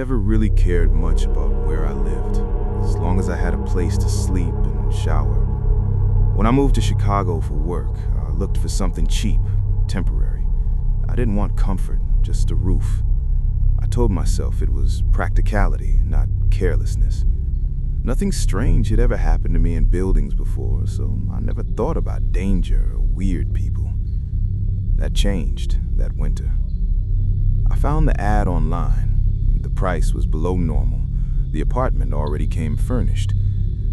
never really cared much about where I lived, as long as I had a place to sleep and shower. When I moved to Chicago for work, I looked for something cheap, temporary. I didn't want comfort, just a roof. I told myself it was practicality, not carelessness. Nothing strange had ever happened to me in buildings before, so I never thought about danger or weird people. That changed that winter. I found the ad online. The price was below normal. The apartment already came furnished.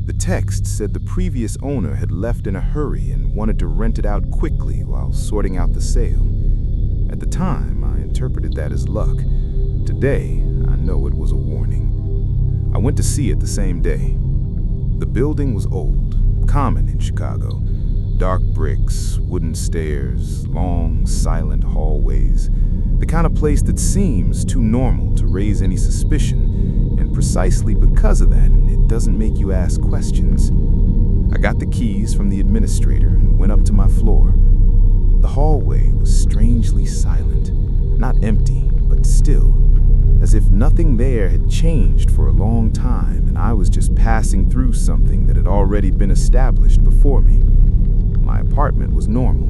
The text said the previous owner had left in a hurry and wanted to rent it out quickly while sorting out the sale. At the time, I interpreted that as luck. Today, I know it was a warning. I went to see it the same day. The building was old, common in Chicago. Dark bricks, wooden stairs, long, silent hallways. The kind of place that seems too normal to raise any suspicion, and precisely because of that, it doesn't make you ask questions. I got the keys from the administrator and went up to my floor. The hallway was strangely silent, not empty, but still, as if nothing there had changed for a long time and I was just passing through something that had already been established before me. My apartment was normal.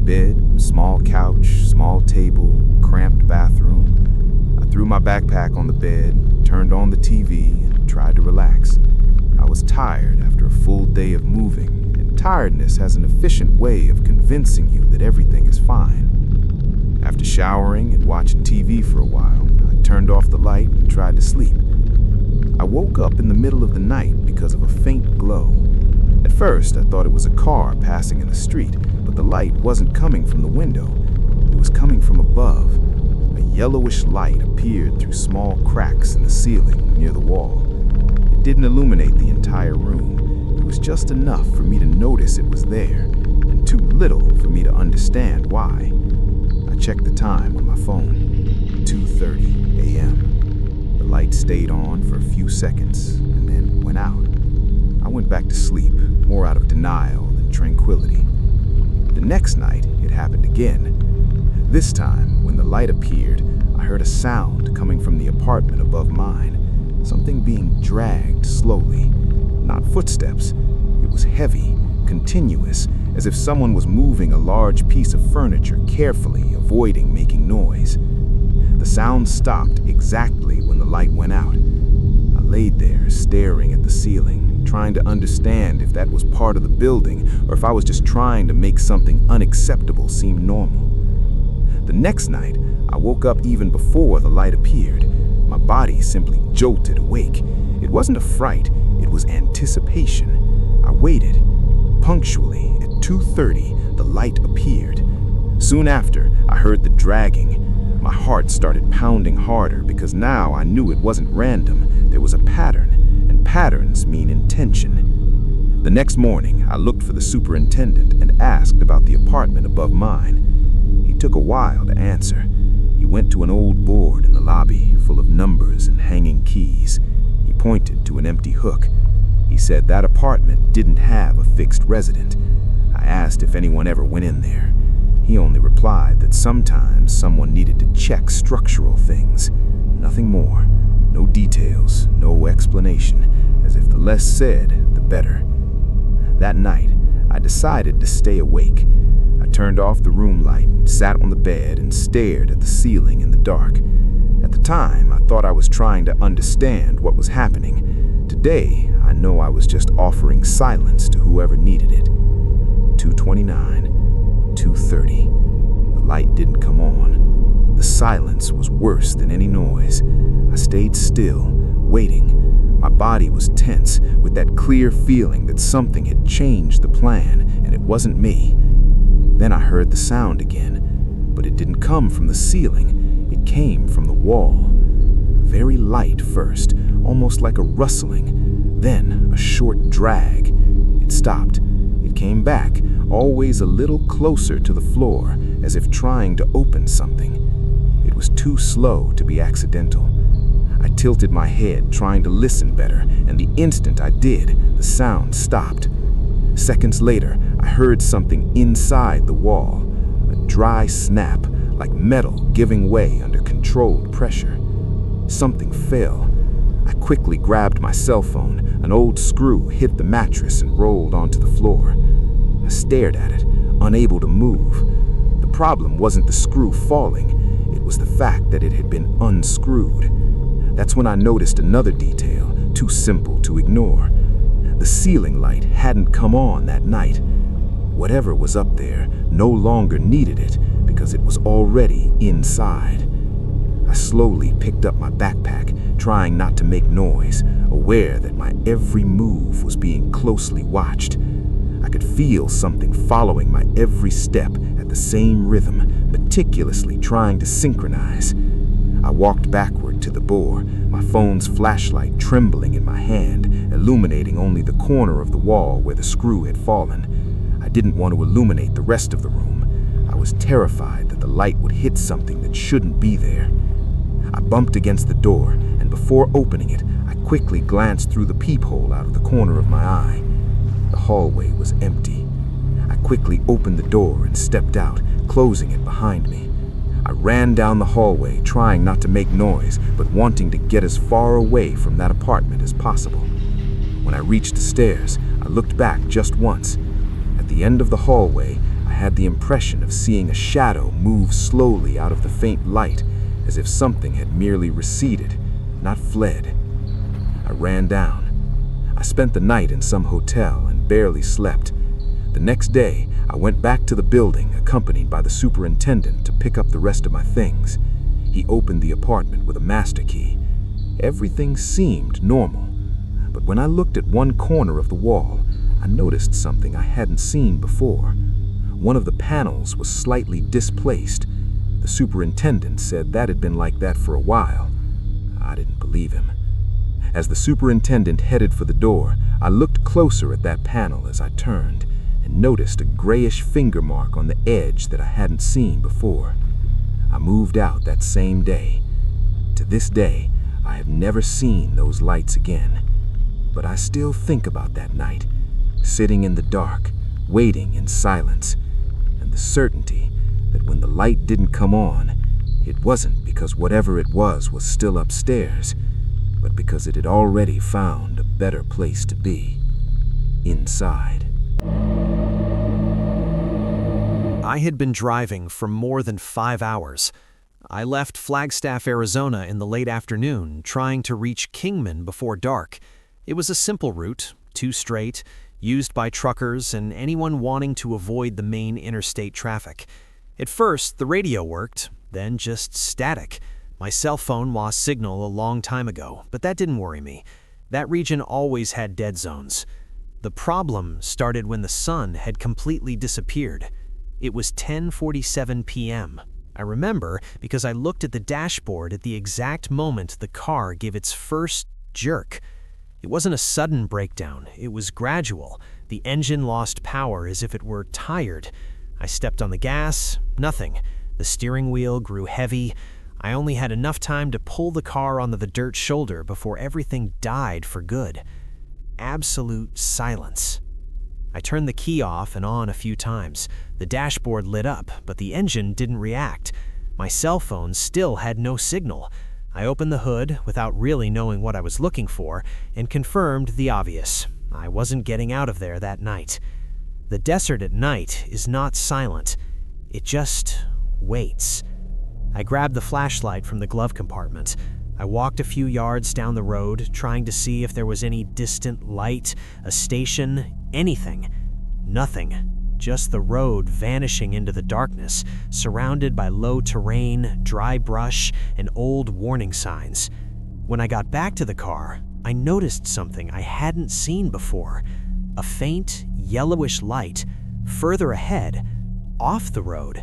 Bed, small couch, small table, cramped bathroom. I threw my backpack on the bed, turned on the TV, and tried to relax. I was tired after a full day of moving, and tiredness has an efficient way of convincing you that everything is fine. After showering and watching TV for a while, I turned off the light and tried to sleep. I woke up in the middle of the night because of a faint glow. At first, I thought it was a car passing in the street, but the light wasn't coming from the window. It was coming from above. A yellowish light appeared through small cracks in the ceiling near the wall. It didn't illuminate the entire room. It was just enough for me to notice it was there, and too little for me to understand why. I checked the time on my phone. 2:30 a.m. The light stayed on for a few seconds and then went out. I went back to sleep, more out of denial than tranquility. The next night, it happened again. This time, when the light appeared, I heard a sound coming from the apartment above mine. Something being dragged slowly. Not footsteps. It was heavy, continuous, as if someone was moving a large piece of furniture carefully, avoiding making noise. The sound stopped exactly when the light went out. I laid there, staring at the ceiling, trying to understand if that was part of the building or if I was just trying to make something unacceptable seem normal. The next night, I woke up even before the light appeared. My body simply jolted awake. It wasn't a fright, it was anticipation. I waited. Punctually, at 2:30, the light appeared. Soon after, I heard the dragging. My heart started pounding harder because now I knew it wasn't random. There was a pattern, and patterns mean intention. The next morning, I looked for the superintendent and asked about the apartment above mine. He took a while to answer. He went to an old board in the lobby, full of numbers and hanging keys. He pointed to an empty hook. He said that apartment didn't have a fixed resident. I asked if anyone ever went in there. He only replied that sometimes someone needed to check structural things. Nothing more. No details, no explanation, as if the less said, the better. That night, I decided to stay awake. I turned off the room light, sat on the bed, and stared at the ceiling in the dark. At the time, I thought I was trying to understand what was happening. Today, I know I was just offering silence to whoever needed it. 2:29, 2:30. The light didn't come on. The silence was worse than any noise. I stayed still, waiting. My body was tense, with that clear feeling that something had changed the plan, and it wasn't me. Then I heard the sound again, but it didn't come from the ceiling. It came from the wall. Very light first, almost like a rustling, then a short drag. It stopped. It came back, always a little closer to the floor, as if trying to open something. It was too slow to be accidental. I tilted my head, trying to listen better, and the instant I did, the sound stopped. Seconds later, I heard something inside the wall, a dry snap, like metal giving way under controlled pressure. something fell. I quickly grabbed my cell phone. An old screw hit the mattress and rolled onto the floor. I stared at it, unable to move. The problem wasn't the screw falling, it was the fact that it had been unscrewed. That's when I noticed another detail, too simple to ignore. The ceiling light hadn't come on that night. Whatever was up there no longer needed it because it was already inside. I slowly picked up my backpack, trying not to make noise, aware that my every move was being closely watched. I could feel something following my every step at the same rhythm, meticulously trying to synchronize. I walked backward to the bore, my phone's flashlight trembling in my hand, illuminating only the corner of the wall where the screw had fallen. I didn't want to illuminate the rest of the room. I was terrified that the light would hit something that shouldn't be there. I bumped against the door, and before opening it, I quickly glanced through the peephole out of the corner of my eye. The hallway was empty. I quickly opened the door and stepped out, closing it behind me. I ran down the hallway, trying not to make noise, but wanting to get as far away from that apartment as possible. When I reached the stairs, I looked back just once. At the end of the hallway, I had the impression of seeing a shadow move slowly out of the faint light, as if something had merely receded, not fled. I ran down. I spent the night in some hotel and barely slept. The next day, I went back to the building, accompanied by the superintendent, to pick up the rest of my things. He opened the apartment with a master key. Everything seemed normal, but when I looked at one corner of the wall, I noticed something I hadn't seen before. One of the panels was slightly displaced. The superintendent said that had been like that for a while. I didn't believe him. As the superintendent headed for the door, I looked closer at that panel as I turned and noticed a grayish finger mark on the edge that I hadn't seen before. I moved out that same day. To this day, I have never seen those lights again. But I still think about that night, sitting in the dark, waiting in silence, and the certainty that when the light didn't come on, it wasn't because whatever it was still upstairs, but because it had already found a better place to be, inside. I had been driving for more than 5 hours. I left Flagstaff, Arizona in the late afternoon, trying to reach Kingman before dark. It was a simple route, 2 straight, used by truckers and anyone wanting to avoid the main interstate traffic. At first, the radio worked, then just static. My cell phone lost signal a long time ago, but that didn't worry me. That region always had dead zones. The problem started when the sun had completely disappeared. It was 10:47 p.m. I remember because I looked at the dashboard at the exact moment the car gave its first jerk. It wasn't a sudden breakdown, it was gradual. The engine lost power as if it were tired. I stepped on the gas, nothing. The steering wheel grew heavy. I only had enough time to pull the car onto the dirt shoulder before everything died for good. Absolute silence. I turned the key off and on a few times. The dashboard lit up, but the engine didn't react. My cell phone still had no signal. I opened the hood without really knowing what I was looking for and confirmed the obvious. I wasn't getting out of there that night. The desert at night is not silent. It just waits. I grabbed the flashlight from the glove compartment. I walked a few yards down the road, trying to see if there was any distant light, a station, anything. Nothing. Just the road vanishing into the darkness, surrounded by low terrain, dry brush, and old warning signs. When I got back to the car, I noticed something I hadn't seen before. A faint, yellowish light, further ahead, off the road.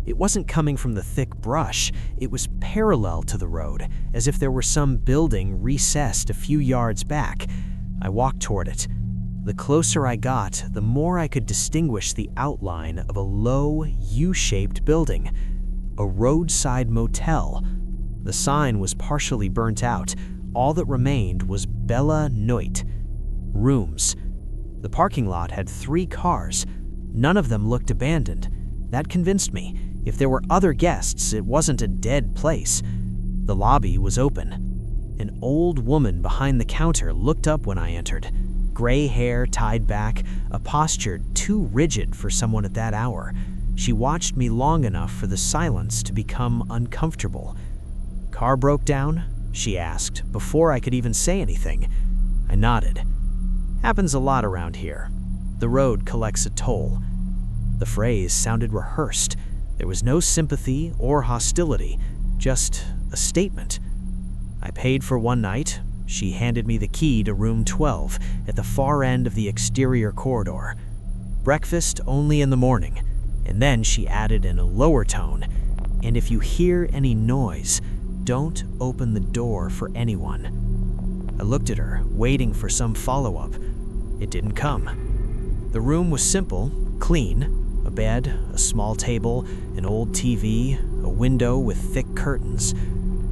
It wasn't coming from the thick brush, it was parallel to the road, as if there were some building recessed a few yards back. I walked toward it. The closer I got, the more I could distinguish the outline of a low, U-shaped building. A roadside motel. The sign was partially burnt out. All that remained was Bella Noit. Rooms. The parking lot had 3 cars. None of them looked abandoned. That convinced me. If there were other guests, it wasn't a dead place. The lobby was open. An old woman behind the counter looked up when I entered. Gray hair tied back, a posture too rigid for someone at that hour. She watched me long enough for the silence to become uncomfortable. "Car broke down?" she asked, before I could even say anything. I nodded. "Happens a lot around here. The road collects a toll." The phrase sounded rehearsed. There was no sympathy or hostility, just a statement. I paid for one night. She handed me the key to room 12 at the far end of the exterior corridor. "Breakfast only in the morning." And then she added in a lower tone, "And if you hear any noise, don't open the door for anyone." I looked at her, waiting for some follow-up. It didn't come. The room was simple, clean. A bed, a small table, an old TV, a window with thick curtains.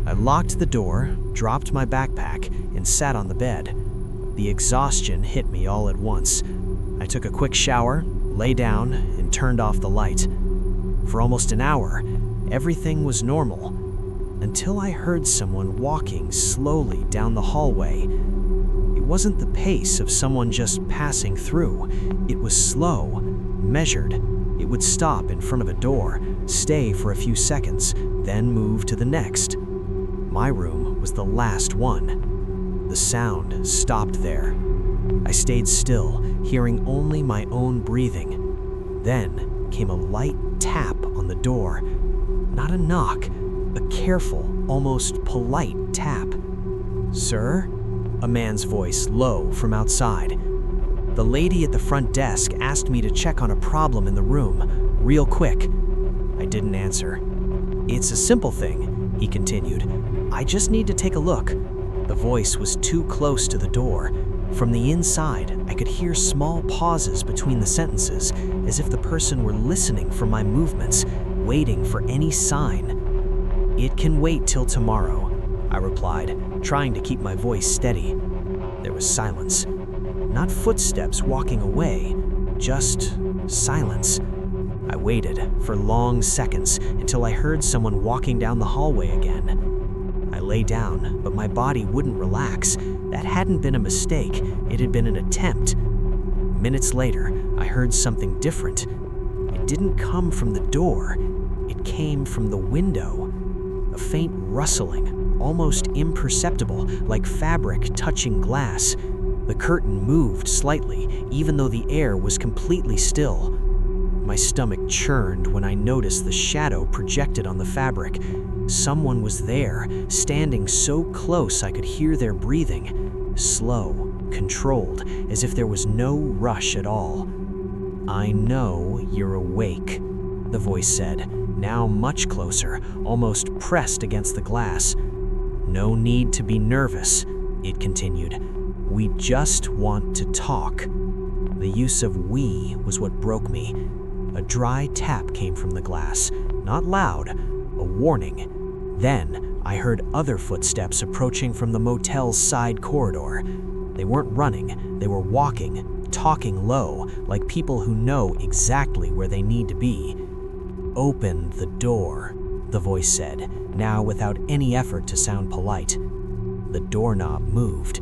I locked the door, dropped my backpack, and sat on the bed. The exhaustion hit me all at once. I took a quick shower, lay down, and turned off the light. For almost an hour, everything was normal, until I heard someone walking slowly down the hallway. It wasn't the pace of someone just passing through. It was slow, measured. It would stop in front of a door, stay for a few seconds, then move to the next. My room was the last one. The sound stopped there. I stayed still, hearing only my own breathing. Then came a light tap on the door. Not a knock, a careful, almost polite tap. "Sir?" A man's voice, low, from outside. "The lady at the front desk asked me to check on a problem in the room, real quick." I didn't answer. "It's a simple thing," he continued. "I just need to take a look." The voice was too close to the door. From the inside, I could hear small pauses between the sentences, as if the person were listening for my movements, waiting for any sign. "It can wait till tomorrow," I replied, trying to keep my voice steady. There was silence. Not footsteps walking away, just silence. I waited for long seconds until I heard someone walking down the hallway again. I lay down, but my body wouldn't relax. That hadn't been a mistake, it had been an attempt. Minutes later, I heard something different. It didn't come from the door, it came from the window. A faint rustling, almost imperceptible, like fabric touching glass. The curtain moved slightly, even though the air was completely still. My stomach churned when I noticed the shadow projected on the fabric. Someone was there, standing so close I could hear their breathing. Slow, controlled, as if there was no rush at all. "I know you're awake," the voice said, now much closer, almost pressed against the glass. "No need to be nervous," it continued. "We just want to talk." The use of "we" was what broke me. A dry tap came from the glass, not loud, a warning. Then I heard other footsteps approaching from the motel's side corridor. They weren't running, they were walking, talking low, like people who know exactly where they need to be. "Open the door," the voice said, now without any effort to sound polite. The doorknob moved.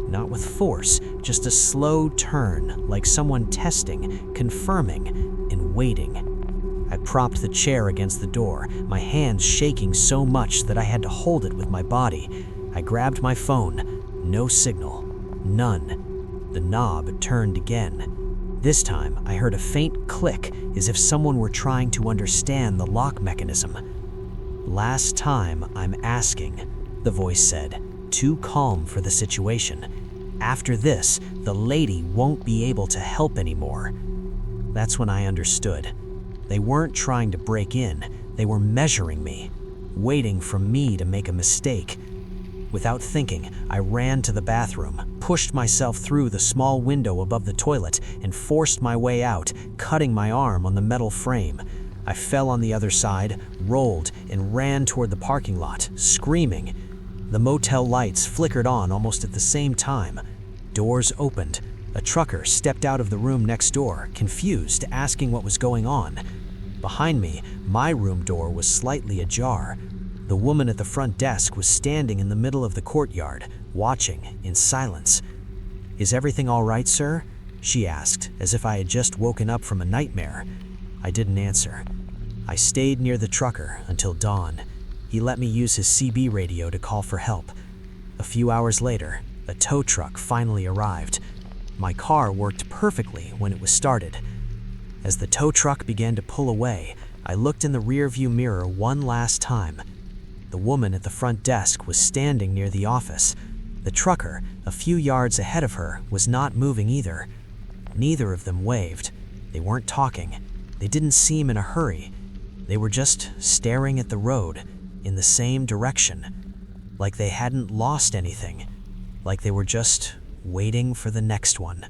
Not with force, just a slow turn, like someone testing, confirming, and waiting. I propped the chair against the door, my hands shaking so much that I had to hold it with my body. I grabbed my phone. No signal. None. The knob turned again. This time, I heard a faint click, as if someone were trying to understand the lock mechanism. "Last time I'm asking," the voice said, too calm for the situation. "After this, the lady won't be able to help anymore." That's when I understood. They weren't trying to break in, they were measuring me, waiting for me to make a mistake. Without thinking, I ran to the bathroom, pushed myself through the small window above the toilet, and forced my way out, cutting my arm on the metal frame. I fell on the other side, rolled, and ran toward the parking lot, screaming. The motel lights flickered on almost at the same time. Doors opened. A trucker stepped out of the room next door, confused, asking what was going on. Behind me, my room door was slightly ajar. The woman at the front desk was standing in the middle of the courtyard, watching in silence. "Is everything all right, sir?" she asked, as if I had just woken up from a nightmare. I didn't answer. I stayed near the trucker until dawn. He let me use his CB radio to call for help. A few hours later, a tow truck finally arrived. My car worked perfectly when it was started. As the tow truck began to pull away, I looked in the rearview mirror one last time. The woman at the front desk was standing near the office. The trucker, a few yards ahead of her, was not moving either. Neither of them waved. They weren't talking. They didn't seem in a hurry. They were just staring at the road in the same direction, like they hadn't lost anything, like they were just waiting for the next one.